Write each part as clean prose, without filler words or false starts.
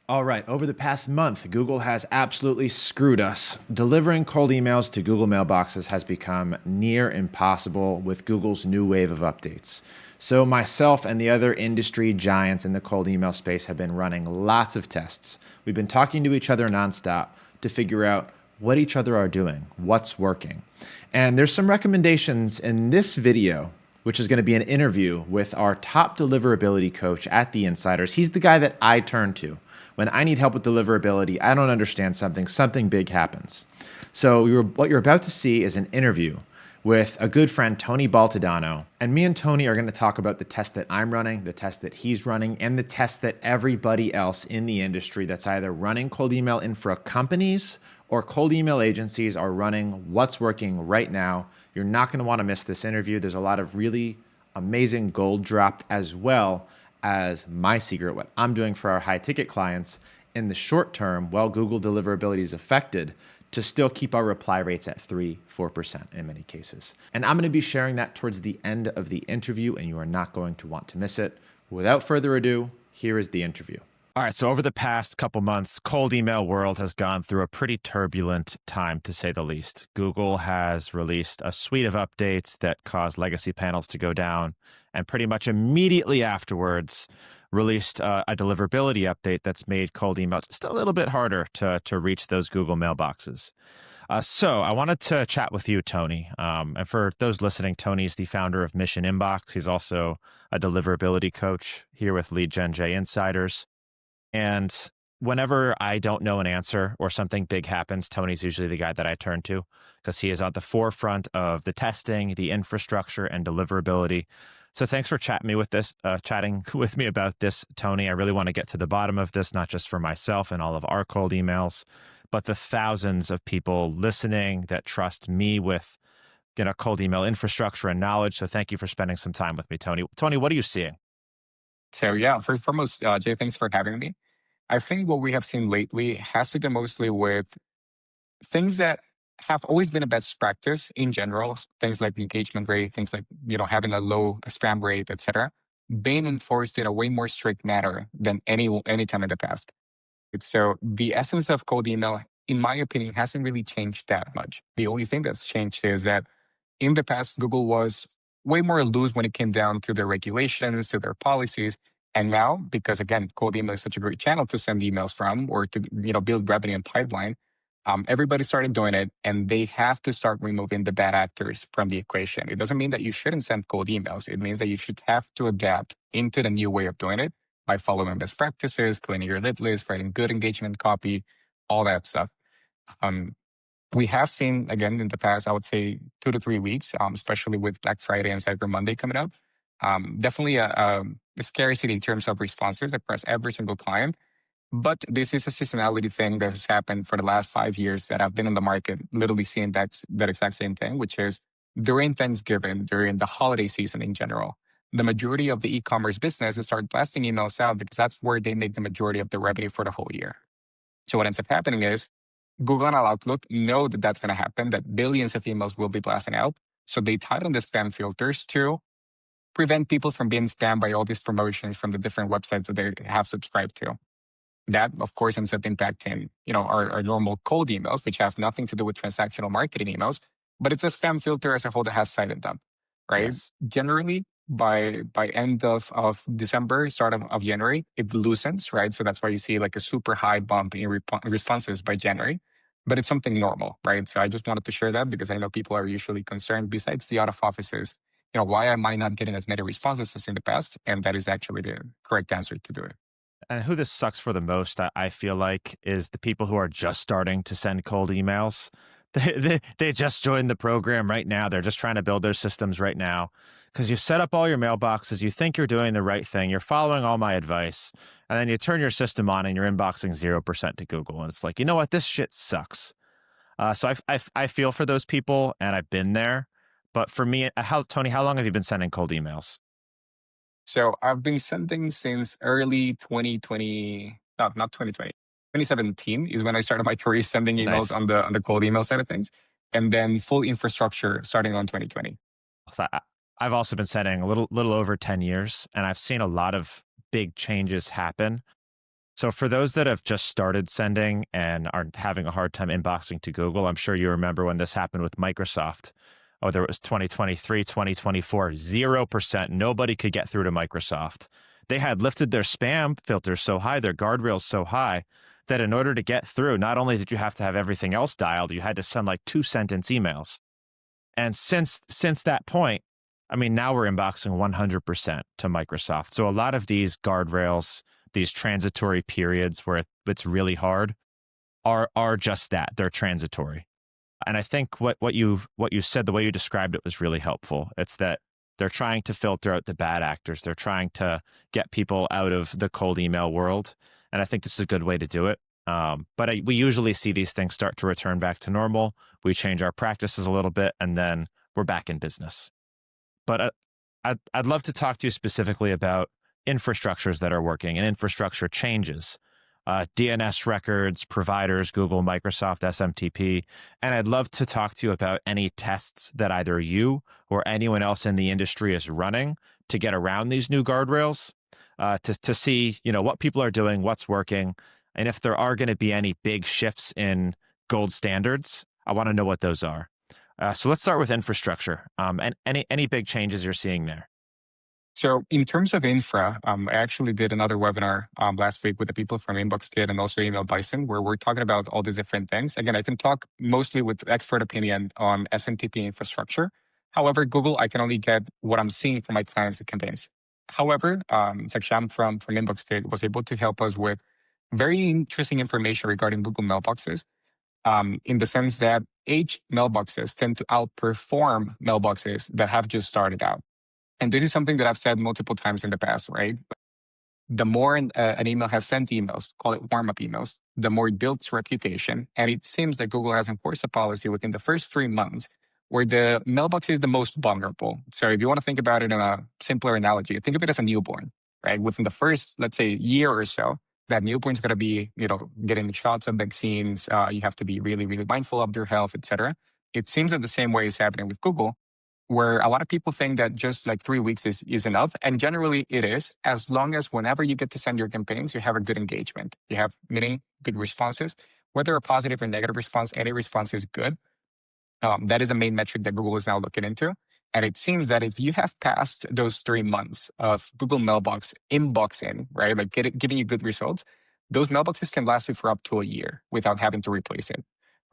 All right, over the past month, Google has absolutely screwed us. Delivering cold emails to Google Mailboxes has become near impossible with Google's new wave of updates. So, myself and the other industry giants in the cold email space have been running lots of tests. We've been talking to each other nonstop to figure out what each other are doing, what's working. And there's some recommendations in this video, which is going to be an interview with our top deliverability coach at The Insiders. He's the guy that I turn to when I need help with deliverability. I don't understand something big happens. So what you're about to see is an interview with a good friend, Tony Baltadano. And me and Tony are going to talk about the test that I'm running, the test that he's running, and the test that everybody else in the industry that's either running cold email infra companies or cold email agencies are running. What's working right now. You're not going to want to miss this interview. There's a lot of really amazing gold dropped, as well as my secret, what I'm doing for our high ticket clients in the short term while Google deliverability is affected, to still keep our reply rates at 3-4% in many cases. And I'm going to be sharing that towards the end of the interview, and you are not going to want to miss it. Without further ado, here is the interview. All right, so over the past couple months, cold email world has gone through a pretty turbulent time, to say the least. Google has released a suite of updates that caused legacy panels to go down, and pretty much immediately afterwards released a deliverability update that's made cold email just a little bit harder to reach those Google mailboxes. So I wanted to chat with you, Tony. And for those listening, Tony's the founder of Mission Inbox. He's also a deliverability coach here with Lead Gen J Insiders. And whenever I don't know an answer or something big happens, Tony's usually the guy that I turn to because he is at the forefront of the testing, the infrastructure, and deliverability. So thanks for chatting with me about this, Tony. I really want to get to the bottom of this, not just for myself and all of our cold emails, but the thousands of people listening that trust me with cold email infrastructure and knowledge. So thank you for spending some time with me, Tony. Tony, what are you seeing? So yeah, first and foremost, Jay, thanks for having me. I think what we have seen lately has to do mostly with things that have always been a best practice in general, things like engagement rate, things like having a low spam rate, etc., being enforced in a way more strict manner than any time in the past. So the essence of cold email, in my opinion, hasn't really changed that much. The only thing that's changed is that in the past, Google was way more loose when it came down to their regulations, to their policies. And now, because again, cold email is such a great channel to send emails from or to build revenue and pipeline, everybody started doing it, and they have to start removing the bad actors from the equation. It doesn't mean that you shouldn't send cold emails. It means that you should have to adapt into the new way of doing it by following best practices, cleaning your lit list, writing good engagement copy, all that stuff. Um, we have seen, again, in the past, I would say 2 to 3 weeks, especially with Black Friday and Cyber Monday coming up, definitely a scarcity in terms of responses across every single client. But this is a seasonality thing that has happened for the last 5 years that I've been in the market, literally seeing that exact same thing, which is during Thanksgiving, during the holiday season in general, the majority of the e-commerce businesses start blasting emails out because that's where they make the majority of the revenue for the whole year. So what ends up happening is Google and Outlook know that that's going to happen, that billions of emails will be blasting out. So they tighten the spam filters to prevent people from being spammed by all these promotions from the different websites that they have subscribed to. That, of course, ends up impacting, our normal cold emails, which have nothing to do with transactional marketing emails, but it's a spam filter as a whole that has cited them, right? Yes. Generally, by end of December, start of January, it loosens, right? So that's why you see like a super high bump in responses by January, but it's something normal, right? So I just wanted to share that because I know people are usually concerned, besides the out of offices, why am I not getting as many responses as in the past? And that is actually the correct answer to do it. And who this sucks for the most, I feel like, is the people who are just starting to send cold emails. They just joined the program right now. They're just trying to build their systems right now. Because you set up all your mailboxes, you think you're doing the right thing, you're following all my advice, and then you turn your system on and you're inboxing 0% to Google. And it's like, you know what? This shit sucks. So I feel for those people, and I've been there. But for me, Tony, how long have you been sending cold emails? So I've been sending since early 2020, no, not 2020, 2017 is when I started my career sending emails Nice. on the cold email side of things, and then full infrastructure starting on 2020. So I've also been sending a little over 10 years, and I've seen a lot of big changes happen. So for those that have just started sending and are having a hard time inboxing to Google, I'm sure you remember when this happened with Microsoft. Whether it was 2023, 2024, 0%. Nobody could get through to Microsoft. They had lifted their spam filters so high, their guardrails so high, that in order to get through, not only did you have to have everything else dialed, you had to send like 2-sentence emails. And since that point, I mean, now we're inboxing 100% to Microsoft. So a lot of these guardrails, these transitory periods where it's really hard, are just that. They're transitory. And I think what you said, the way you described it, was really helpful. It's that they're trying to filter out the bad actors. They're trying to get people out of the cold email world. And I think this is a good way to do it. We usually see these things start to return back to normal. We change our practices a little bit, and then we're back in business. But I'd love to talk to you specifically about infrastructures that are working and infrastructure changes. DNS records, providers, Google, Microsoft, SMTP. And I'd love to talk to you about any tests that either you or anyone else in the industry is running to get around these new guardrails, to see, what people are doing, what's working, and if there are going to be any big shifts in gold standards. I want to know what those are. So let's start with infrastructure, and any big changes you're seeing there. So in terms of infra, I actually did another webinar last week with the people from Inbox Kit and also Email Bison, where we're talking about all these different things. Again, I can talk mostly with expert opinion on SMTP infrastructure. However, Google, I can only get what I'm seeing from my clients and campaigns. However, Sham from Inbox Kit was able to help us with very interesting information regarding Google Mailboxes, in the sense that age mailboxes tend to outperform mailboxes that have just started out. And this is something that I've said multiple times in the past, right? The more an email has sent emails, call it warm-up emails, the more it builds reputation. And it seems that Google has enforced a policy within the first 3 months where the mailbox is the most vulnerable. So if you want to think about it in a simpler analogy, think of it as a newborn, right? Within the first, let's say, year or so, that newborn's going to be, getting shots of vaccines. You have to be really, really mindful of their health, etc. It seems that the same way is happening with Google, where a lot of people think that just like 3 weeks is enough. And generally it is, as long as whenever you get to send your campaigns, you have a good engagement. You have meaning good responses, whether a positive or negative response, any response is good. That is a main metric that Google is now looking into. And it seems that if you have passed those 3 months of Google Mailbox inboxing, right, like giving you good results, those mailboxes can last you for up to a year without having to replace it.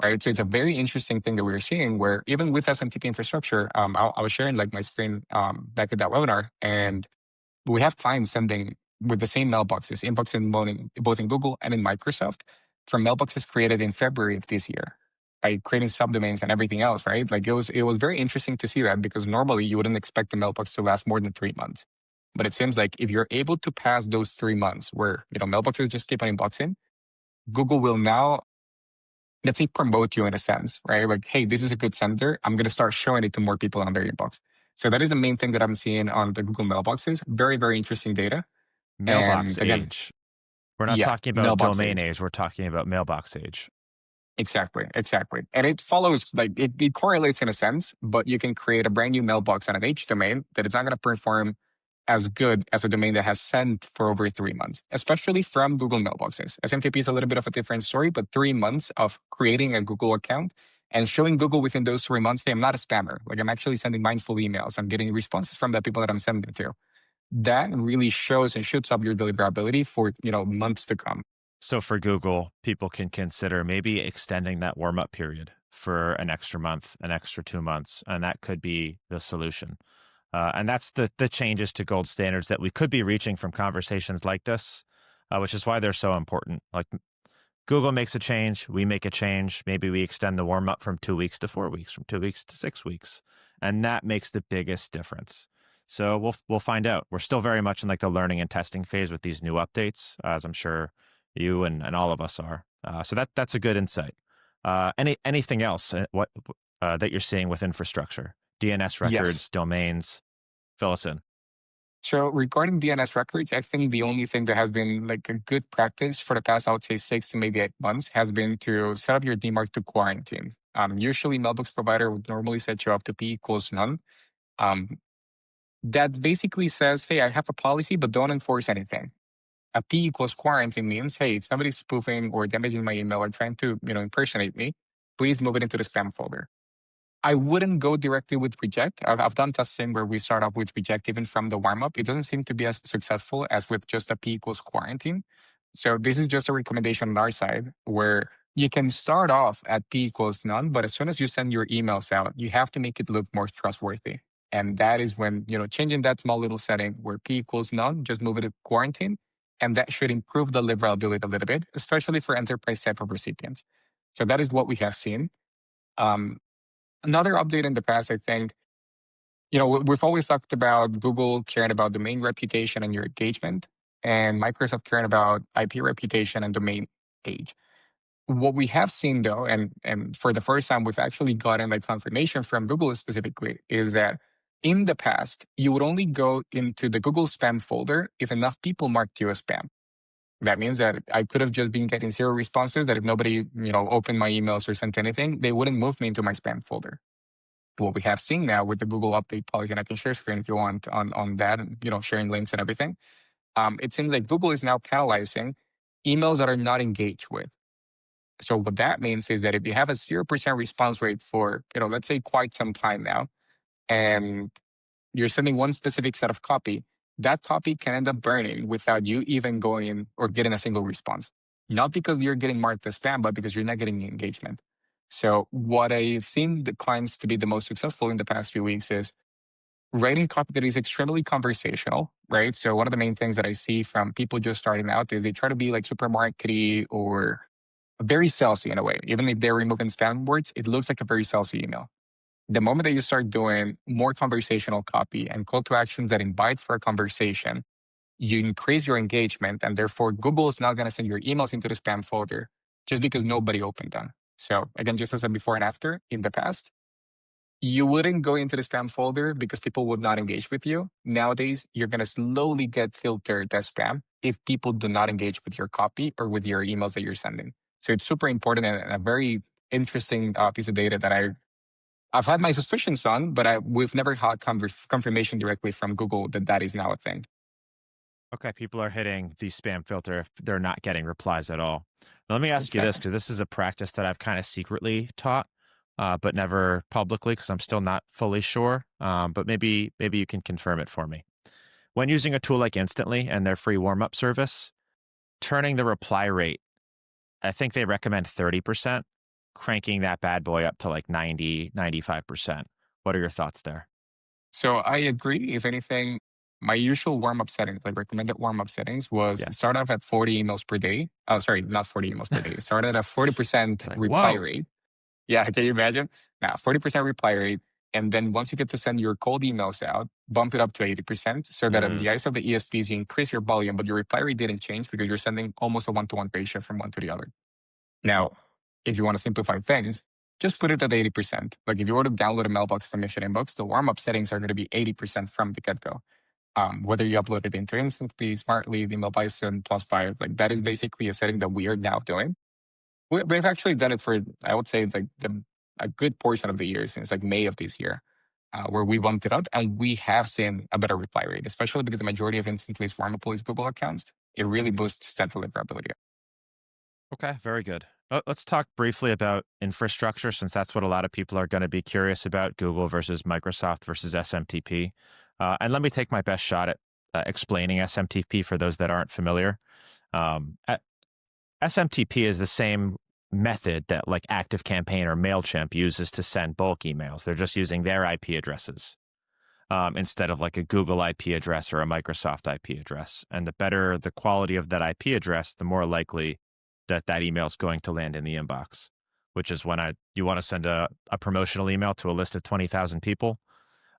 Right. So it's a very interesting thing that we're seeing where even with SMTP infrastructure, I was sharing like my screen back at that webinar, and we have clients sending with the same mailboxes, inboxing both in Google and in Microsoft, from mailboxes created in February of this year, by creating subdomains and everything else, right? Like it was very interesting to see that, because normally you wouldn't expect the mailbox to last more than 3 months. But it seems like if you're able to pass those 3 months where, mailboxes just keep on inboxing, Google will now, let's say, promote you in a sense, right? Like, hey, this is a good sender. I'm going to start showing it to more people on their inbox. So that is the main thing that I'm seeing on the Google mailboxes. Very, very interesting data. Mailbox And again, age. We're not yeah, talking about mailbox domain age. age. We're talking about mailbox age. Exactly. And it follows, like, it correlates in a sense, but you can create a brand new mailbox on an H domain that is not going to perform as good as a domain that has sent for over 3 months, especially from Google Mailboxes. SMTP is a little bit of a different story, but 3 months of creating a Google account and showing Google within those 3 months, hey, I'm not a spammer. Like, I'm actually sending mindful emails. I'm getting responses from the people that I'm sending to. That really shows and shoots up your deliverability for, months to come. So for Google, people can consider maybe extending that warm-up period for an extra month, an extra 2 months, and that could be the solution. And that's the changes to gold standards that we could be reaching from conversations like this, which is why they're so important. Like, Google makes a change, we make a change. Maybe we extend the warm up from 2 weeks to 4 weeks, from 2 weeks to 6 weeks, and that makes the biggest difference. So we'll find out. We're still very much in like the learning and testing phase with these new updates, as I'm sure you and all of us are. So that's a good insight. Anything else that you're seeing with infrastructure? DNS records, Yes. domains, fill us in. So regarding DNS records, I think the only thing that has been like a good practice for the past, I would say 6 to maybe 8 months, has been to set up your DMARC to quarantine. Usually Mailbox provider would normally set you up to P equals none. That basically says, hey, I have a policy, but don't enforce anything. A P equals quarantine means, hey, if somebody's spoofing or damaging my email or trying to, impersonate me, please move it into the spam folder. I wouldn't go directly with reject. I've done testing where we start off with reject even from the warm up. It doesn't seem to be as successful as with just a P equals quarantine. So this is just a recommendation on our side where you can start off at P equals none, but as soon as you send your emails out, you have to make it look more trustworthy. And that is when, changing that small little setting where P equals none, just move it to quarantine. And that should improve the deliverability a little bit, especially for enterprise type of recipients. So that is what we have seen. Another update in the past, I think, we've always talked about Google caring about domain reputation and your engagement, and Microsoft caring about IP reputation and domain age. What we have seen though, and for the first time, we've actually gotten like confirmation from Google specifically, is that in the past, you would only go into the Google spam folder if enough people marked you as spam. That means that I could have just been getting 0 responses, that if nobody, opened my emails or sent anything, they wouldn't move me into my spam folder. What we have seen now with the Google update policy, and I can share screen if you want on that, and, sharing links and everything. It seems like Google is now penalizing emails that are not engaged with. So what that means is that if you have a 0% response rate for, let's say quite some time now, and you're sending one specific set of copy, that copy can end up burning without you even going or getting a single response. Not because you're getting marked as spam, but because you're not getting engagement. So what I've seen the clients to be the most successful in the past few weeks is writing copy that is extremely conversational, right? So one of the main things that I see from people just starting out is they try to be like super markety or very salesy in a way. Even if they're removing spam words, it looks like a very salesy email. The moment that you start doing more conversational copy and call to actions that invite for a conversation, you increase your engagement, and therefore Google is not going to send your emails into the spam folder just because nobody opened them. So again, just as a before and after, in the past, you wouldn't go into the spam folder because people would not engage with you. Nowadays, you're going to slowly get filtered as spam if people do not engage with your copy or with your emails that you're sending. So it's super important and a very interesting piece of data that I've had my suspicions on, but we've never had confirmation directly from Google that that is now a thing. Okay, people are hitting the spam filter if they're not getting replies at all. Now, let me ask you this, because this is a practice that I've kind of secretly taught, but never publicly, because I'm still not fully sure. But maybe you can confirm it for me. When using a tool like Instantly and their free warm-up service, turning the reply rate, I think they recommend 30%, cranking that bad boy up to like 90, 95%. What are your thoughts there? So I agree. If anything, my usual warm-up settings, like recommended warm-up settings, was Yes. start off at 40 emails per day. Oh, sorry, not 40 emails per day. Start at a 40% Like, reply whoa. rate. Yeah, can you imagine? Now, 40% reply rate. And then once you get to send your cold emails out, bump it up to 80% so that in the eyes of the ESPs, you increase your volume, but your reply rate didn't change because you're sending almost a one-to-one ratio from one to the other. Now, if you want to simplify things, just put it at 80%. Like if you were to download a mailbox from Mission Inbox, the warm-up settings are going to be 80% from the get-go. Whether you upload it into Instantly, Smartly, the Email Bison, Plus 5, like that is basically a setting that we are now doing. We've actually done it for, I would say, like a good portion of the year since like May of this year, where we bumped it up and we have seen a better reply rate, especially because the majority of Instantly's warmable is Google accounts. It really boosts that deliverability. Okay, very good. Let's talk briefly about infrastructure, since that's what a lot of people are going to be curious about, Google versus Microsoft versus SMTP. And let me take my best shot at explaining SMTP for those that aren't familiar. SMTP is the same method that like ActiveCampaign or MailChimp uses to send bulk emails. They're just using their IP addresses instead of like a Google IP address or a Microsoft IP address. And the better the quality of that IP address, the more likely that email is going to land in the inbox, which is when you want to send a promotional email to a list of 20,000 people.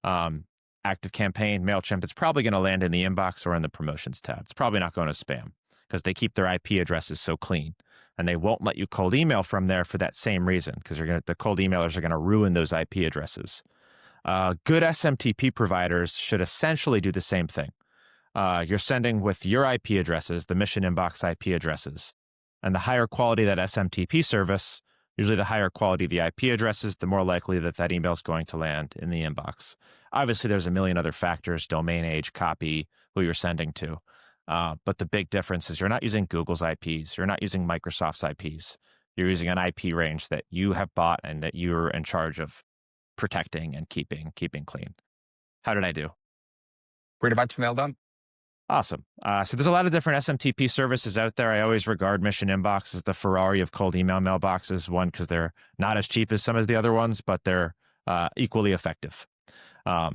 ActiveCampaign, MailChimp, it's probably going to land in the inbox or in the promotions tab. It's probably not going to spam because they keep their IP addresses so clean, and they won't let you cold email from there for that same reason, because the cold emailers are going to ruin those IP addresses. Good SMTP providers should essentially do the same thing. You're sending with your IP addresses, the Mission Inbox IP addresses, and the higher quality that SMTP service, usually the higher quality of the IP addresses, the more likely that email is going to land in the inbox. Obviously, there's a million other factors: domain age, copy, who you're sending to. But the big difference is you're not using Google's IPs. You're not using Microsoft's IPs. You're using an IP range that you have bought and that you're in charge of protecting and keeping clean. How did I do? Pretty much nailed on. Awesome. So there's a lot of different SMTP services out there. I always regard Mission Inbox as the Ferrari of cold email mailboxes. One, because they're not as cheap as some of the other ones, but they're equally effective.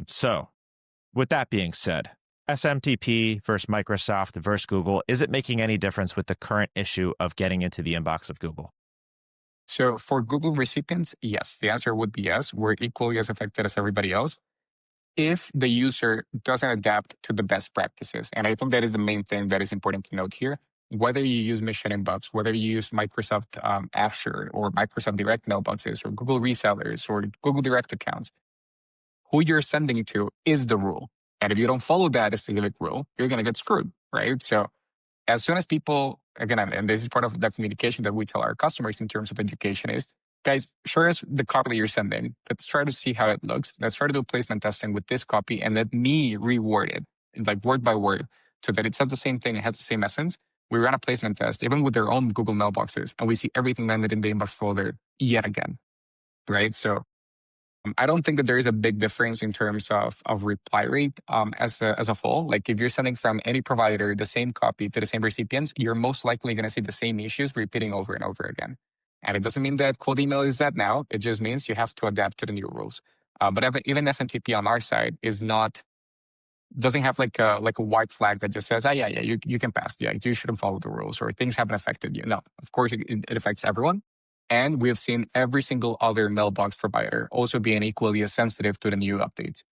So with that being said, SMTP versus Microsoft versus Google, is it making any difference with the current issue of getting into the inbox of Google? So for Google recipients, yes, the answer would be yes. We're equally as affected as everybody else if the user doesn't adapt to the best practices. And I think that is the main thing that is important to note here. Whether you use Mission Inbox, whether you use Microsoft Azure or Microsoft Direct mailboxes or Google resellers or Google Direct accounts, who you're sending to is the rule. And if you don't follow that specific rule, you're going to get screwed, right? So as soon as people, again, and this is part of the communication that we tell our customers in terms of education is, guys, show us the copy that you're sending. Let's try to see how it looks. Let's try to do placement testing with this copy and let me reword it, like word by word, so that it says the same thing, it has the same essence. We ran a placement test, even with their own Google mailboxes, and we see everything landed in the inbox folder yet again, right? So I don't think that there is a big difference in terms of reply rate as a whole. Like if you're sending from any provider the same copy to the same recipients, you're most likely going to see the same issues repeating over and over again. And it doesn't mean that cold email is that now. It just means you have to adapt to the new rules. But even SMTP on our side doesn't have like a white flag that just says, yeah, you can pass. Yeah, you shouldn't follow the rules or things haven't affected you. No, of course it affects everyone. And we have seen every single other mailbox provider also being equally as sensitive to the new updates.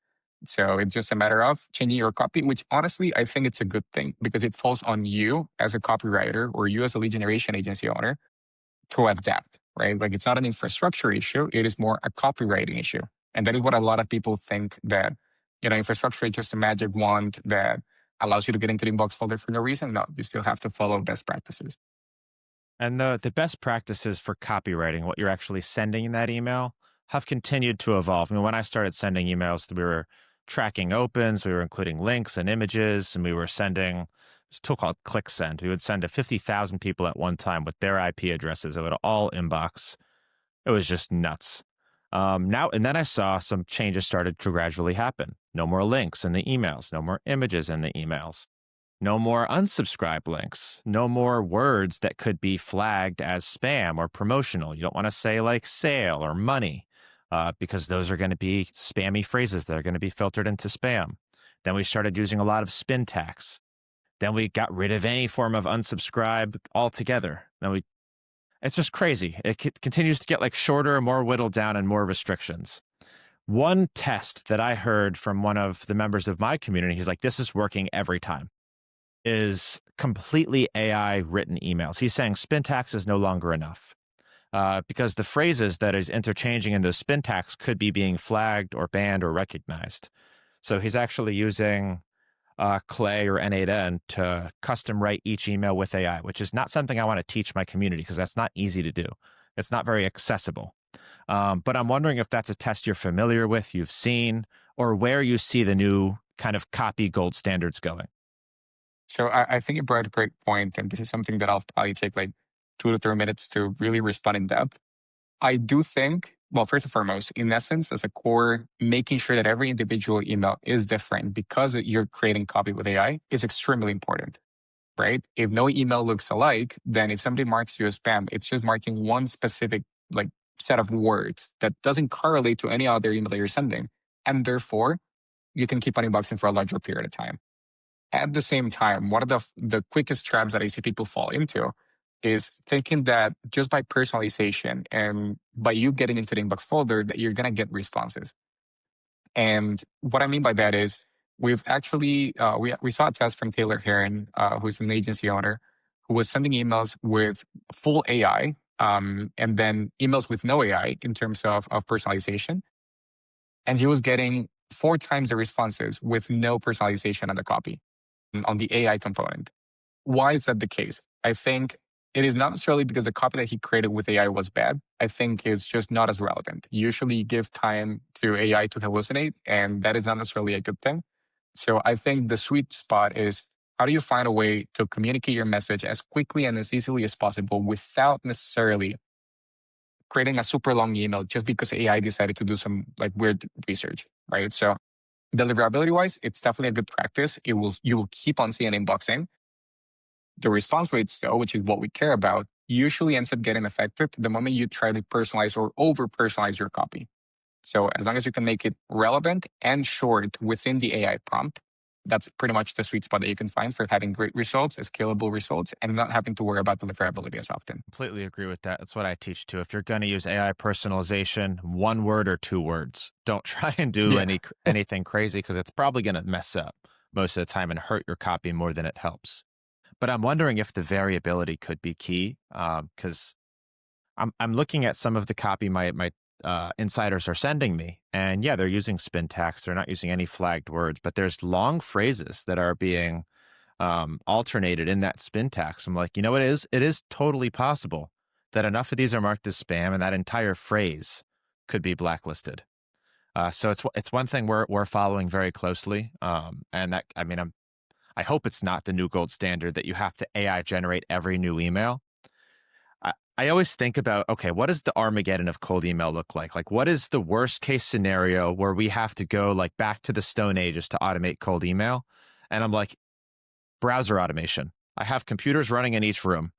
So it's just a matter of changing your copy, which honestly, I think it's a good thing because it falls on you as a copywriter or you as a lead generation agency owner to adapt, right? Like it's not an infrastructure issue. It is more a copywriting issue. And that is what a lot of people think that, infrastructure is just a magic wand that allows you to get into the inbox folder for no reason. No, you still have to follow best practices. And the best practices for copywriting, what you're actually sending in that email, have continued to evolve. I mean, when I started sending emails, we were tracking opens, we were including links and images, and we were sending this tool called ClickSend. We would send to 50,000 people at one time with their IP addresses. It would all inbox. It was just nuts. And then I saw some changes started to gradually happen. No more links in the emails, no more images in the emails. No more unsubscribe links. No more words that could be flagged as spam or promotional. You don't want to say like sale or money because those are going to be spammy phrases that are going to be filtered into spam. Then we started using a lot of spin tags. Then we got rid of any form of unsubscribe altogether. It's just crazy. It continues to get like shorter, more whittled down, and more restrictions. One test that I heard from one of the members of my community, he's like, this is working every time, is completely AI written emails. He's saying spin tax is no longer enough because the phrases that is interchanging in those spin tags could be being flagged or banned or recognized. So he's actually using Clay or N8N to custom write each email with AI, which is not something I want to teach my community because that's not easy to do. It's not very accessible. But I'm wondering if that's a test you're familiar with, you've seen, or where you see the new kind of copy gold standards going. So I think you brought a great point, and this is something that I'll probably take like 2 to 3 minutes to really respond in depth. I do think, well, first and foremost, in essence, as a core, making sure that every individual email is different because you're creating copy with AI is extremely important, right? If no email looks alike, then if somebody marks you as spam, it's just marking one specific like set of words that doesn't correlate to any other email that you're sending. And therefore, you can keep on inboxing for a larger period of time. At the same time, one of the quickest traps that I see people fall into is thinking that just by personalization and by you getting into the inbox folder that you're going to get responses. And what I mean by that is we've actually, we saw a test from Taylor Heron, who's an agency owner, who was sending emails with full AI and then emails with no AI in terms of personalization. And he was getting 4 times the responses with no personalization on the copy, on the AI component. Why is that the case? I think it is not necessarily because the copy that he created with AI was bad. I think it's just not as relevant. Usually you give time to AI to hallucinate, and that is not necessarily a good thing. So I think the sweet spot is How do you find a way to communicate your message as quickly and as easily as possible without necessarily creating a super long email just because AI decided to do some like weird research, right? So deliverability wise, it's definitely a good practice. You will keep on seeing inboxing. The response rates though, which is what we care about, usually ends up getting affected the moment you try to personalize or over personalize your copy. So as long as you can make it relevant and short within the AI prompt, that's pretty much the sweet spot that you can find for having great results, scalable results, and not having to worry about deliverability as often. Completely agree with that. That's what I teach too. If you're going to use AI personalization, 1 word or 2 words. Don't try and do Yeah. anything crazy because it's probably going to mess up most of the time and hurt your copy more than it helps. But I'm wondering if the variability could be key because I'm looking at some of the copy my insiders are sending me, and yeah, they're using spin tags. They're not using any flagged words, but there's long phrases that are being alternated in that spin tax. I'm like, it is totally possible that enough of these are marked as spam, and that entire phrase could be blacklisted. So it's one thing we're following very closely, and that I hope it's not the new gold standard that you have to AI generate every new email. I always think about, okay, what does the Armageddon of cold email look like? Like, what is the worst case scenario where we have to go like back to the Stone Ages to automate cold email? And I'm like, browser automation. I have computers running in each room,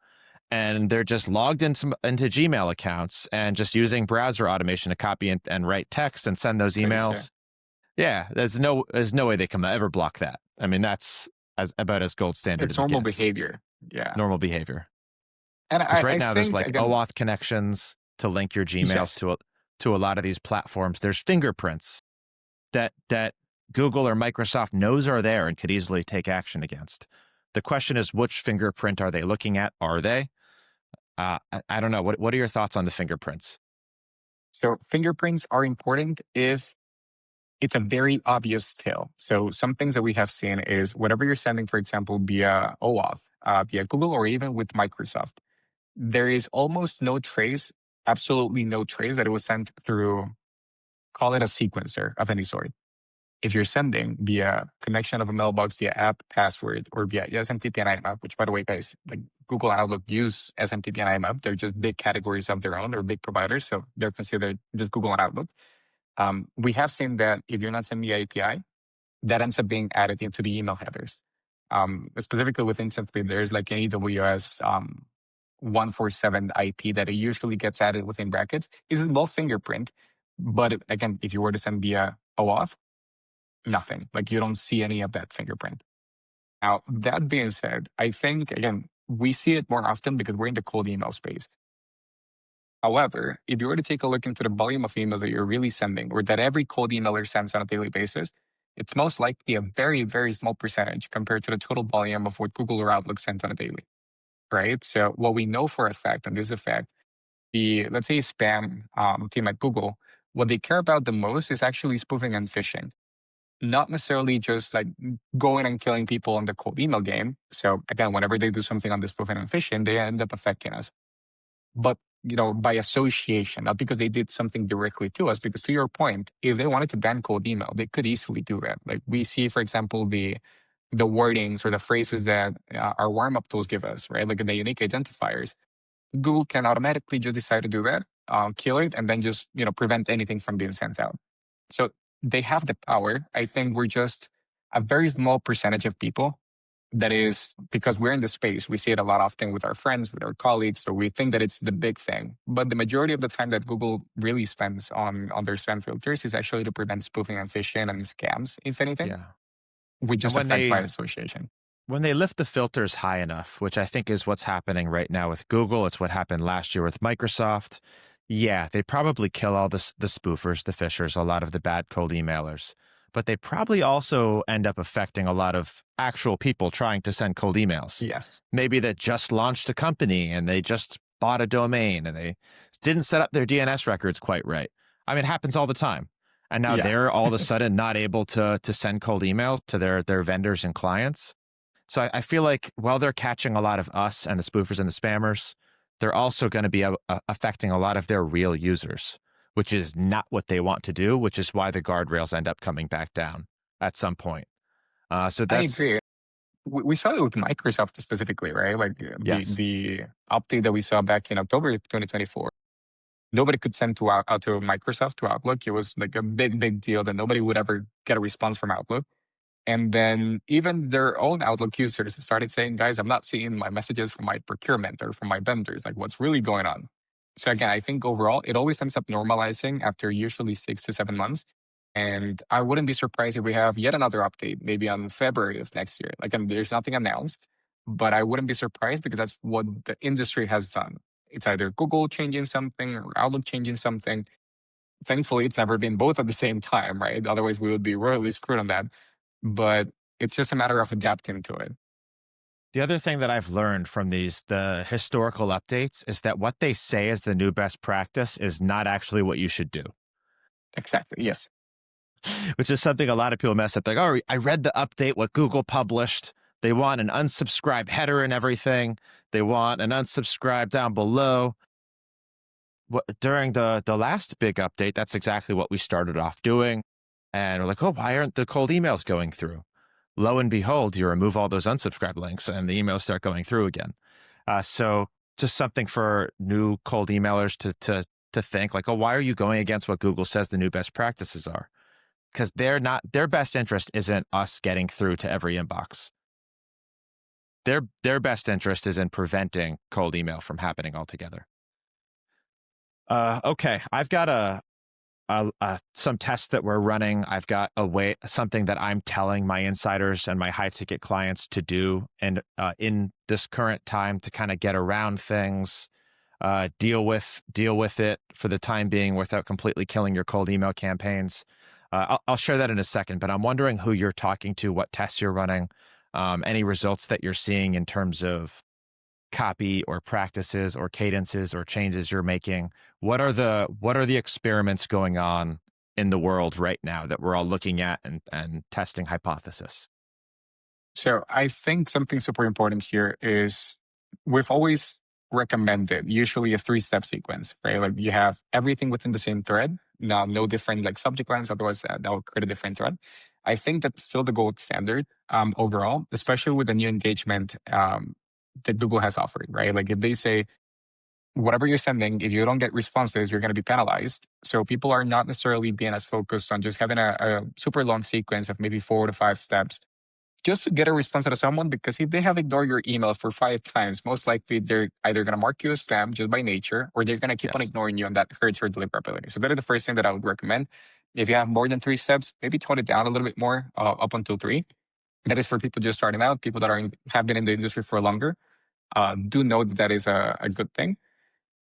and they're just logged into Gmail accounts and just using browser automation to copy and write text and send those Please, yeah. emails. Yeah, there's no way they can ever block that. I mean, that's about as gold standard It's as it normal gets. behavior. Yeah. Normal behavior. And Because right I now there's think, like again, OAuth connections to link your Gmails yes. to a lot of these platforms. There's fingerprints that Google or Microsoft knows are there and could easily take action against. The question is, which fingerprint are they looking at? Are they? I don't know. What are your thoughts on the fingerprints? So fingerprints are important if it's a very obvious tail. So some things that we have seen is whatever you're sending, for example, via OAuth, via Google, or even with Microsoft, there is almost no trace, absolutely no trace that it was sent through, call it a sequencer of any sort. If you're sending via connection of a mailbox via app, password, or via SMTP and IMAP, which by the way, guys, like Google and Outlook use SMTP and IMAP, they're just big categories of their own. They're big providers, so they're considered just Google and Outlook. We have seen that if you're not sending the API, that ends up being added into the email headers. Specifically with Instantly, there's like an AWS 147 IP that it usually gets added within brackets. It's both fingerprint, but again, if you were to send via OAuth, nothing. Like you don't see any of that fingerprint. Now, that being said, I think, again, we see it more often because we're in the cold email space. However, if you were to take a look into the volume of emails that you're really sending or that every cold emailer sends on a daily basis, it's most likely a very, very small percentage compared to the total volume of what Google or Outlook sends on a daily, right? So what we know for a fact, and this is a fact, the, let's say, spam team at Google, what they care about the most is actually spoofing and phishing, not necessarily just like going and killing people on the cold email game. So again, whenever they do something on the spoofing and phishing, they end up affecting us. But by association, not because they did something directly to us. Because to your point, if they wanted to ban cold email, they could easily do that. Like we see, for example, the wordings or the phrases that our warm-up tools give us, right? Like the unique identifiers. Google can automatically just decide to do that, kill it, and then just prevent anything from being sent out. So they have the power. I think we're just a very small percentage of people. That is because we're in the space. We see it a lot often with our friends, with our colleagues. So we think that it's the big thing. But the majority of the time that Google really spends on their spam filters is actually to prevent spoofing and phishing and scams, if anything. Yeah. We just affect by association. When they lift the filters high enough, which I think is what's happening right now with Google, it's what happened last year with Microsoft. Yeah, they probably kill all the spoofers, the phishers, a lot of the bad cold emailers. But they probably also end up affecting a lot of actual people trying to send cold emails. Yes. Maybe that just launched a company and they just bought a domain and they didn't set up their DNS records quite right. I mean, it happens all the time. And now they're all of a sudden not able to send cold email to their vendors and clients. So I feel like while they're catching a lot of us and the spoofers and the spammers, they're also going to be affecting a lot of their real users, which is not what they want to do, which is why the guardrails end up coming back down at some point. So that's, I agree. we saw it with Microsoft specifically, right? Like Yes. the update that we saw back in October 2024. Nobody could send out to Microsoft to Outlook. It was like a big deal that nobody would ever get a response from Outlook. And then even their own Outlook users started saying, guys, I'm not seeing my messages from my procurement or from my vendors. Like, what's really going on? So again, I think overall, it always ends up normalizing after usually 6 to 7 months. And I wouldn't be surprised if we have yet another update, maybe on February of next year. Like, and there's nothing announced, but I wouldn't be surprised because that's what the industry has done. It's either Google changing something or Outlook changing something. Thankfully, it's never been both at the same time, right? Otherwise, we would be royally screwed on that. But it's just a matter of adapting to it. The other thing that I've learned from the historical updates is that what they say is the new best practice is not actually what you should do, Exactly. Yes. which is something a lot of people mess up. Like, oh, I read the update, what Google published. They want an unsubscribe header and everything. They want an unsubscribe down below. During the last big update, that's exactly what we started off doing. And we're like, oh, why aren't the cold emails going through? Lo and behold, you remove all those unsubscribe links and the emails start going through again. So just something for new cold emailers to think like, oh, why are you going against what Google says the new best practices are? Because their best interest isn't us getting through to every inbox. Their best interest is in preventing cold email from happening altogether. Okay, I've got some tests that we're running. I've got something that I'm telling my insiders and my high ticket clients to do, and in this current time to kind of get around things, deal with it for the time being without completely killing your cold email campaigns. I'll share that in a second, but I'm wondering who you're talking to, what tests you're running, any results that you're seeing in terms of copy or practices or cadences or changes you're making. What are the experiments going on in the world right now that we're all looking at and testing hypothesis? So I think something super important here is we've always recommended usually a 3-step sequence, right? Like you have everything within the same thread. Now, no different like subject lines, otherwise that will create a different thread. I think that's still the gold standard overall, especially with the new engagement that Google has offered, right? Like if they say, whatever you're sending, if you don't get responses, you're going to be penalized. So people are not necessarily being as focused on just having a super long sequence of maybe 4 to 5 steps just to get a response out of someone, because if they have ignored your email for 5 times, most likely they're either going to mark you as spam just by nature, or they're going to keep on Yes. ignoring you, and that hurts your deliverability. So that is the first thing that I would recommend. If you have more than 3 steps, maybe tone it down a little bit more, up until 3. That is for people just starting out, people that have been in the industry for longer. Do know that is a good thing.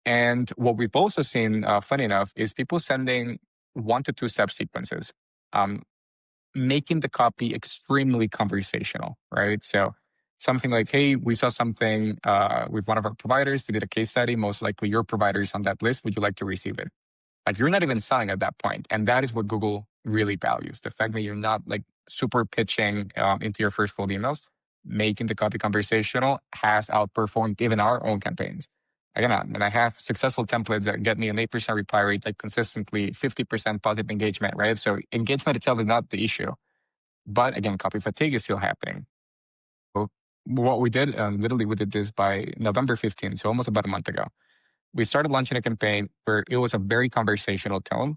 And what we've also seen, funny enough, is people sending 1 to 2 step sequences. Making the copy extremely conversational, right? So something like, hey, we saw something with one of our providers. We did a case study. Most likely your provider is on that list. Would you like to receive it? Like you're not even selling at that point. And that is what Google really values. The fact that you're not like super pitching into your first cold emails, making the copy conversational has outperformed even our own campaigns. Again, and I have successful templates that get me an 8% reply rate, like consistently 50% positive engagement, right? So engagement itself is not the issue. But again, copy fatigue is still happening. So what we did, literally we did this by November 15th, so almost about a month ago. We started launching a campaign where it was a very conversational tone.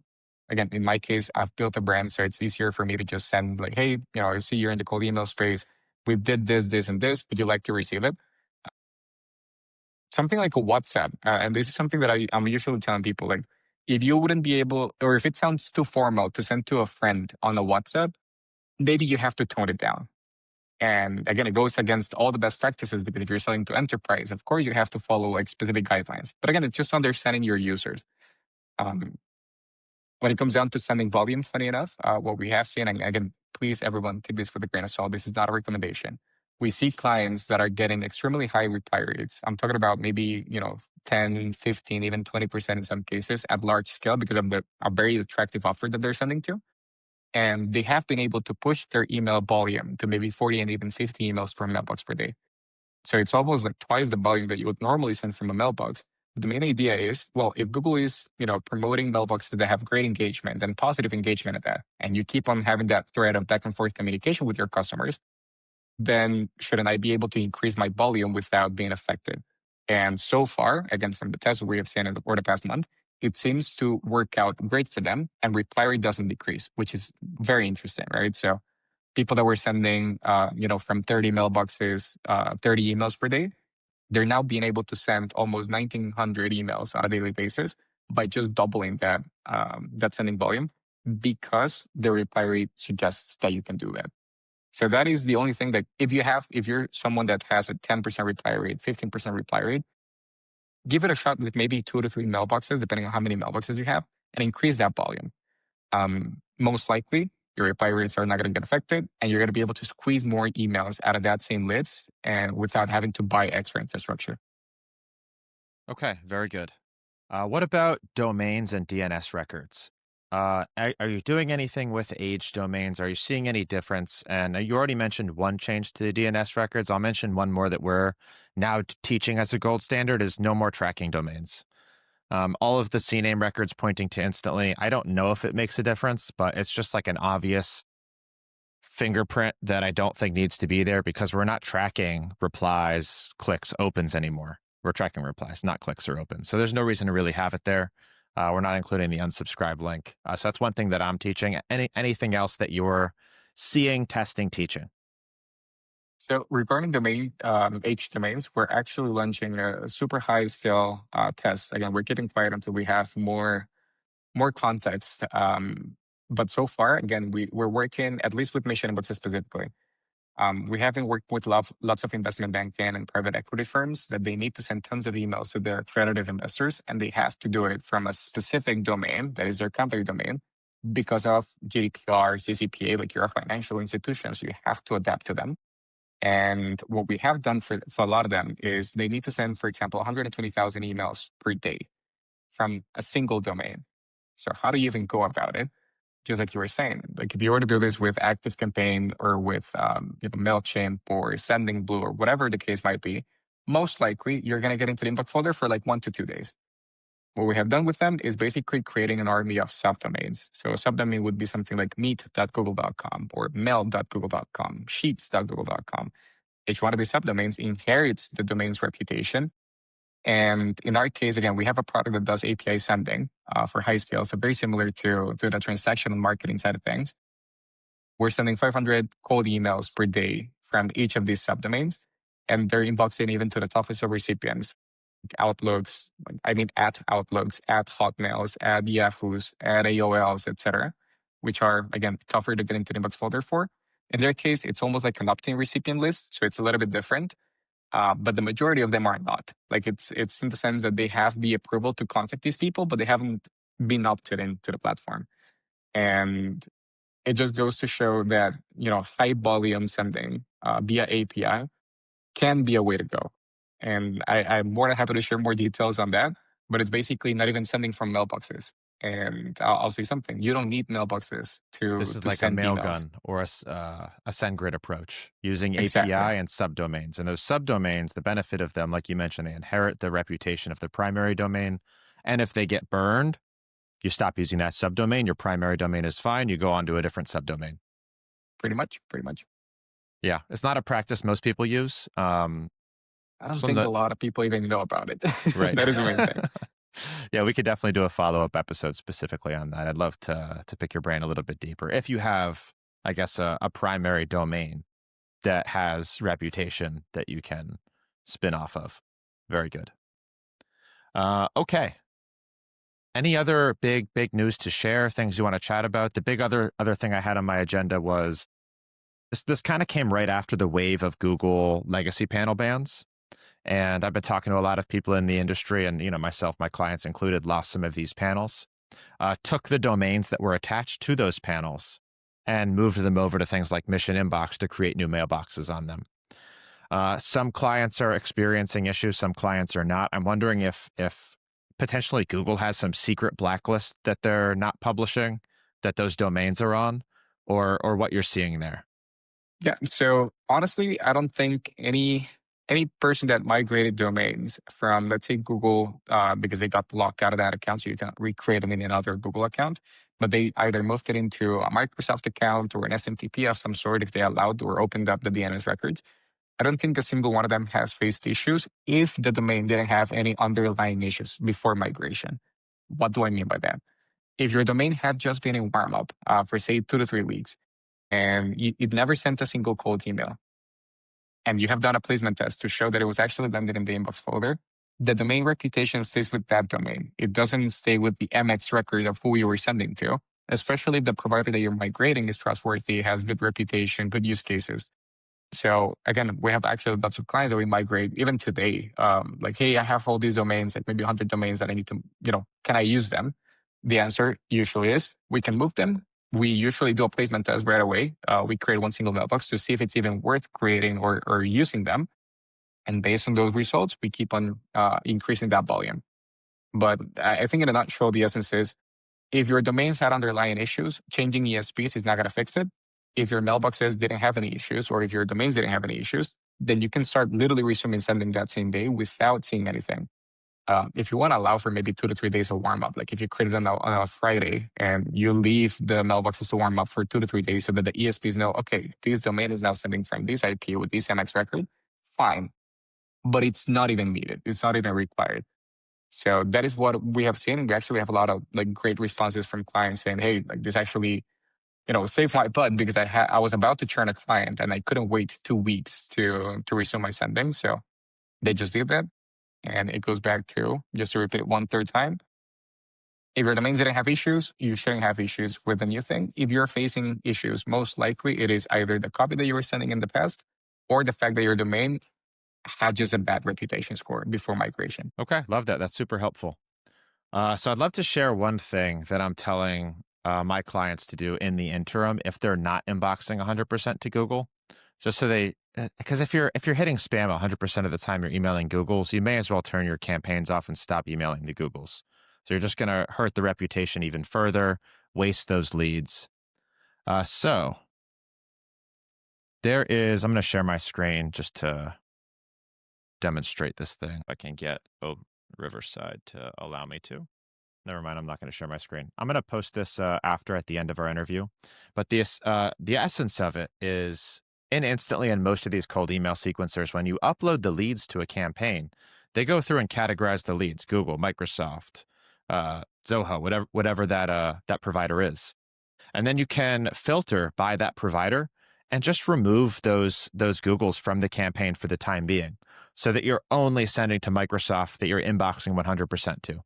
Again, in my case, I've built a brand, so it's easier for me to just send like, hey, I see you're in the cold email space. We did this, and this. Would you like to receive it? Something like a WhatsApp. And this is something that I'm usually telling people, like, if you wouldn't be able, or if it sounds too formal to send to a friend on a WhatsApp, maybe you have to tone it down. And again, it goes against all the best practices, because if you're selling to enterprise, of course you have to follow like specific guidelines. But again, it's just understanding your users. Um, when it comes down to sending volume, funny enough, what we have seen, and again, please everyone take this with a grain of salt. This is not a recommendation. We see clients that are getting extremely high reply rates. I'm talking about maybe 10, 15, even 20% in some cases at large scale, because of a very attractive offer that they're sending to. And they have been able to push their email volume to maybe 40 and even 50 emails from Mailbox per day. So it's almost like twice the volume that you would normally send from a Mailbox. But the main idea is, well, if Google is, promoting Mailboxes that have great engagement and positive engagement at that, and you keep on having that thread of back and forth communication with your customers, then shouldn't I be able to increase my volume without being affected? And so far, again, from the tests we have seen over the past month, it seems to work out great for them, and reply rate doesn't decrease, which is very interesting, right? So people that were sending, from 30 mailboxes, 30 emails per day, they're now being able to send almost 1,900 emails on a daily basis by just doubling that sending volume, because the reply rate suggests that you can do that. So that is the only thing that if you're someone that has a 10% reply rate, 15% reply rate, give it a shot with maybe 2 to 3 mailboxes, depending on how many mailboxes you have, and increase that volume. Most likely, your reply rates are not going to get affected, and you're going to be able to squeeze more emails out of that same list and without having to buy extra infrastructure. Okay, very good. What about domains and DNS records? Are you doing anything with aged domains? Are you seeing any difference? And you already mentioned one change to the DNS records. I'll mention one more that we're now teaching as a gold standard is no more tracking domains. All of the CNAME records pointing to instantly. I don't know if it makes a difference, but it's just like an obvious fingerprint that I don't think needs to be there, because we're not tracking replies, clicks, opens anymore. We're tracking replies, not clicks or opens. So there's no reason to really have it there. We're not including the unsubscribe link. So that's one thing that I'm teaching. Anything else that you're seeing, testing, teaching? So regarding domain H domains, we're actually launching a super high scale test. Again, we're keeping quiet until we have more context. But so far, again, we're working at least with mission inboxes specifically. We have been working with lots of investment banking and private equity firms that they need to send tons of emails to their accredited investors, and they have to do it from a specific domain that is their company domain because of GDPR, CCPA, like you're a financial institution, so you have to adapt to them. And what we have done for a lot of them is they need to send, for example, 120,000 emails per day from a single domain. So how do you even go about it? Just like you were saying, like if you were to do this with ActiveCampaign or with MailChimp or Sending Blue or whatever the case might be, most likely you're going to get into the inbox folder for like 1 to 2 days. What we have done with them is basically creating an army of subdomains. So a subdomain would be something like meet.google.com or mail.google.com, sheets.google.com. Each one of these subdomains inherits the domain's reputation. And in our case, again, we have a product that does API sending for high scale. So very similar to the transactional marketing side of things. We're sending 500 cold emails per day from each of these subdomains, and they're inboxing even to the toughest of recipients. Outlooks, at Outlooks, at Hotmails, at Yahoos, at AOLs, etc., which are, again, tougher to get into the inbox folder for. In their case, it's almost like an opt-in recipient list, so it's a little bit different. But the majority of them are not. Like it's in the sense that they have the approval to contact these people, but they haven't been opted into the platform. And it just goes to show that, high volume sending via API can be a way to go. And I'm more than happy to share more details on that, but it's basically not even sending from mailboxes. And I'll say something. You don't need mailboxes to This is like a send emails. Mailgun or a SendGrid approach using Exactly. API and subdomains. And those subdomains, the benefit of them, like you mentioned, they inherit the reputation of the primary domain. And if they get burned, you stop using that subdomain. Your primary domain is fine. You go on to a different subdomain. Pretty much. Yeah, it's not a practice most people use. I don't think a lot of people even know about it. Right. That is the main thing. Yeah, we could definitely do a follow-up episode specifically on that. I'd love to pick your brain a little bit deeper. If you have, I guess, a primary domain that has reputation that you can spin off of. Very good. Okay. Any other big news to share, things you want to chat about? The big other thing I had on my agenda was this kind of came right after the wave of Google legacy panel bans. And I've been talking to a lot of people in the industry, and myself, my clients included, lost some of these panels, took the domains that were attached to those panels and moved them over to things like Mission Inbox to create new mailboxes on them. Some clients are experiencing issues, some clients are not. I'm wondering if potentially Google has some secret blacklist that they're not publishing, that those domains are on, or what you're seeing there. Yeah. So honestly, I don't think any any person that migrated domains from, let's say, Google, because they got locked out of that account, so you can recreate them in another Google account, but they either moved it into a Microsoft account or an SMTP of some sort if they allowed or opened up the DNS records. I don't think a single one of them has faced issues if the domain didn't have any underlying issues before migration. What do I mean by that? If your domain had just been in warm up for, say, 2 to 3 weeks, and it never sent a single cold email, and you have done a placement test to show that it was actually landed in the inbox folder, the domain reputation stays with that domain. It doesn't stay with the MX record of who you were sending to, especially if the provider that you're migrating is trustworthy, has good reputation, good use cases. So again, we have actually lots of clients that we migrate even today. Like, hey, I have all these domains, like maybe 100 domains that I need to, can I use them? The answer usually is we can move them. We usually do a placement test right away. We create one single mailbox to see if it's even worth creating or using them. And based on those results, we keep on increasing that volume. But I think in a nutshell, the essence is if your domains had underlying issues, changing ESPs is not going to fix it. If your mailboxes didn't have any issues, or if your domains didn't have any issues, then you can start literally resuming sending that same day without seeing anything. If you want to allow for maybe 2 to 3 days of warm up, like if you created on a Friday and you leave the mailboxes to warm up for 2 to 3 days so that the ESPs know, okay, this domain is now sending from this IP with this MX record, fine. But it's not even needed. It's not even required. So that is what we have seen. We actually have a lot of great responses from clients saying, hey, this actually, saved my butt because I was about to churn a client and I couldn't wait 2 weeks to resume my sending. So they just did that. And it goes back to, just to repeat it 1/3 time, if your domains didn't have issues, you shouldn't have issues with the new thing. If you're facing issues, most likely it is either the copy that you were sending in the past or the fact that your domain had just a bad reputation score before migration. Okay, love that. That's super helpful. So I'd love to share one thing that I'm telling my clients to do in the interim if they're not inboxing 100% to Google, just so they, because if you're hitting spam 100% of the time you're emailing Googles, you may as well turn your campaigns off and stop emailing the Googles. So you're just going to hurt the reputation even further, waste those leads. So there is, I'm going to share my screen just to demonstrate this thing. I can get Riverside to allow me to. Never mind, I'm not going to share my screen. I'm going to post this after at the end of our interview. But the essence of it is in Instantly and most of these cold email sequencers, when you upload the leads to a campaign, they go through and categorize the leads, Google, Microsoft, Zoho, whatever that provider is. And then you can filter by that provider and just remove those Googles from the campaign for the time being so that you're only sending to Microsoft that you're inboxing 100% to.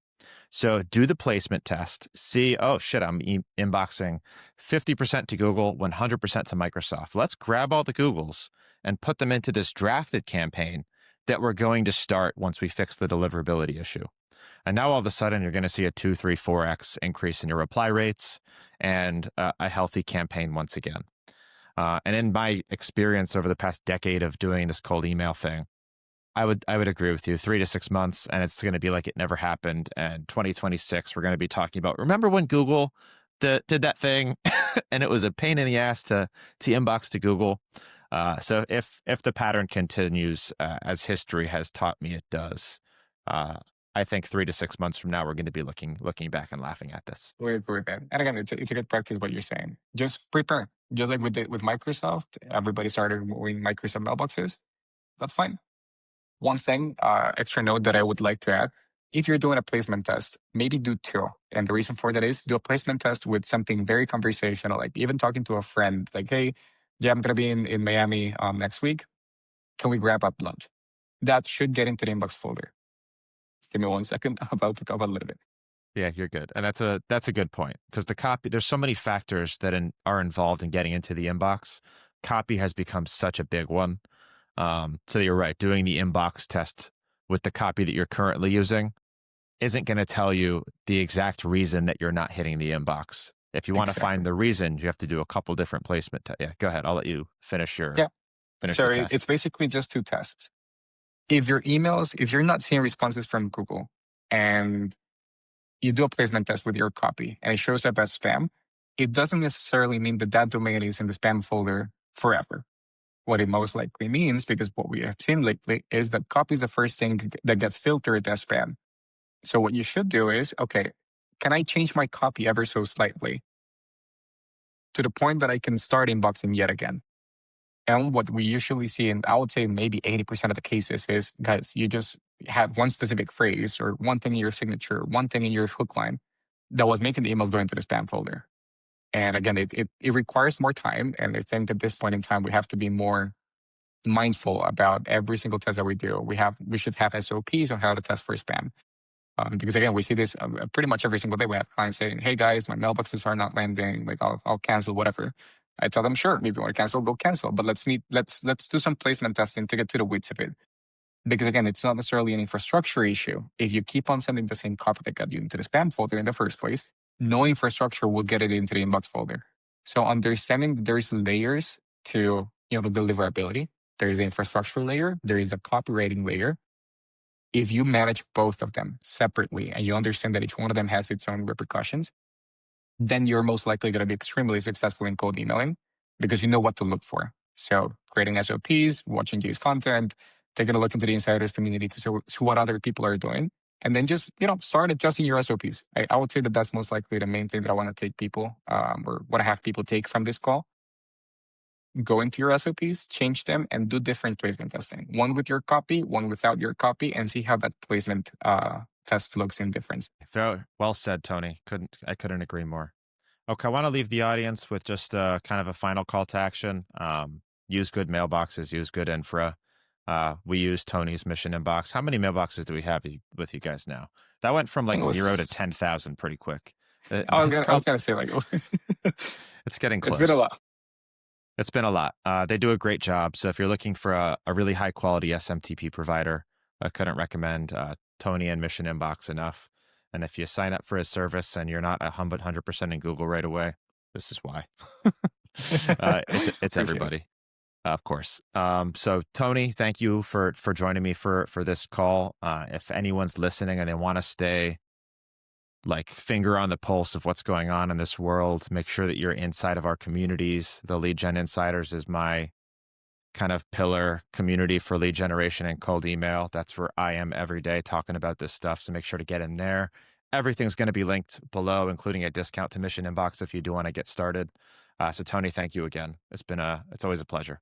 So do the placement test, see, oh shit, I'm inboxing 50% to Google, 100% to Microsoft. Let's grab all the Googles and put them into this drafted campaign that we're going to start once we fix the deliverability issue. And now all of a sudden you're going to see a 2, 3, 4x increase in your reply rates and a healthy campaign once again. And in my experience over the past decade of doing this cold email thing, I would agree with you. 3 to 6 months, and it's going to be like it never happened. And 2026, we're going to be talking about. Remember when Google did that thing, and it was a pain in the ass to inbox to Google. So if the pattern continues as history has taught me it does, I think 3 to 6 months from now we're going to be looking back and laughing at this. We agree with that. And again, it's a good practice what you're saying. Just prepare. Just like with Microsoft, everybody started moving Microsoft mailboxes. That's fine. One thing, extra note that I would like to add, if you're doing a placement test, maybe do 2. And the reason for that is do a placement test with something very conversational, like even talking to a friend, like, hey, yeah, I'm going to be in Miami next week. Can we grab up lunch? That should get into the inbox folder. Give me 1 second. I'm about to cover a little bit. Yeah, you're good. And that's a good point because the copy, there's so many factors that are involved in getting into the inbox. Copy has become such a big one. So you're right. Doing the inbox test with the copy that you're currently using isn't going to tell you the exact reason that you're not hitting the inbox. If you want to find the reason, you have to do a couple different placement. Yeah, go ahead. I'll let you finish your. Yeah. Finish So the test. it's basically just 2 tests. If your emails, if you're not seeing responses from Google and you do a placement test with your copy and it shows up as spam, it doesn't necessarily mean that domain is in the spam folder forever. what it most likely means, because what we have seen lately is that copy is the first thing that gets filtered as spam. So what you should do is, okay, can I change my copy ever so slightly to the point that I can start inboxing yet again? And what we usually see, and I would say maybe 80% of the cases, is, guys, you just have one specific phrase or one thing in your signature, one thing in your hook line that was making the emails go into the spam folder. And again, it requires more time. And I think at this point in time, we have to be more mindful about every single test that we do. We should have SOPs on how to test for spam. Because again, we see this pretty much every single day. We have clients saying, "Hey guys, my mailboxes are not landing. Like I'll cancel whatever." I tell them, "Sure, if you want to cancel, go cancel. But let's meet. Let's do some placement testing to get to the weeds of it." Because again, it's not necessarily an infrastructure issue. If you keep on sending the same copy that got you into the spam folder in the first place, no infrastructure will get it into the inbox folder. So understanding that there's layers to the deliverability. There's the infrastructure layer. There is the copywriting layer. If you manage both of them separately and you understand that each one of them has its own repercussions, then you're most likely going to be extremely successful in cold emailing because you know what to look for. So creating SOPs, watching Jay's content, taking a look into the insiders community to see what other people are doing, and then just start adjusting your SOPs. I would say that that's most likely the main thing that I want to take people, or what I have people take from this call. Go into your SOPs, change them, and do different placement testing. One with your copy, one without your copy, and see how that placement test looks in difference. Very well said, Tony. I couldn't agree more. Okay, I want to leave the audience with just kind of a final call to action. Use good mailboxes, use good infra. We use Tony's mission inbox. How many mailboxes do we have with you guys now? That went from like 0 to 10,000 pretty quick. I was gonna say like it's getting close. It's been a lot. It's been a lot. They do a great job. So if you're looking for a really high quality SMTP provider, I couldn't recommend Tony and Mission Inbox enough. And if you sign up for his service and you're not 100% in Google right away, this is why. It's everybody, of course. So Tony, thank you for joining me for this call. If anyone's listening and they want to stay like finger on the pulse of what's going on in this world, make sure that you're inside of our communities. The Lead Gen Insiders is my kind of pillar community for lead generation and cold email. That's where I am every day talking about this stuff. So make sure to get in there. Everything's going to be linked below, including a discount to Mission Inbox if you do want to get started. So Tony, thank you again. It's always a pleasure.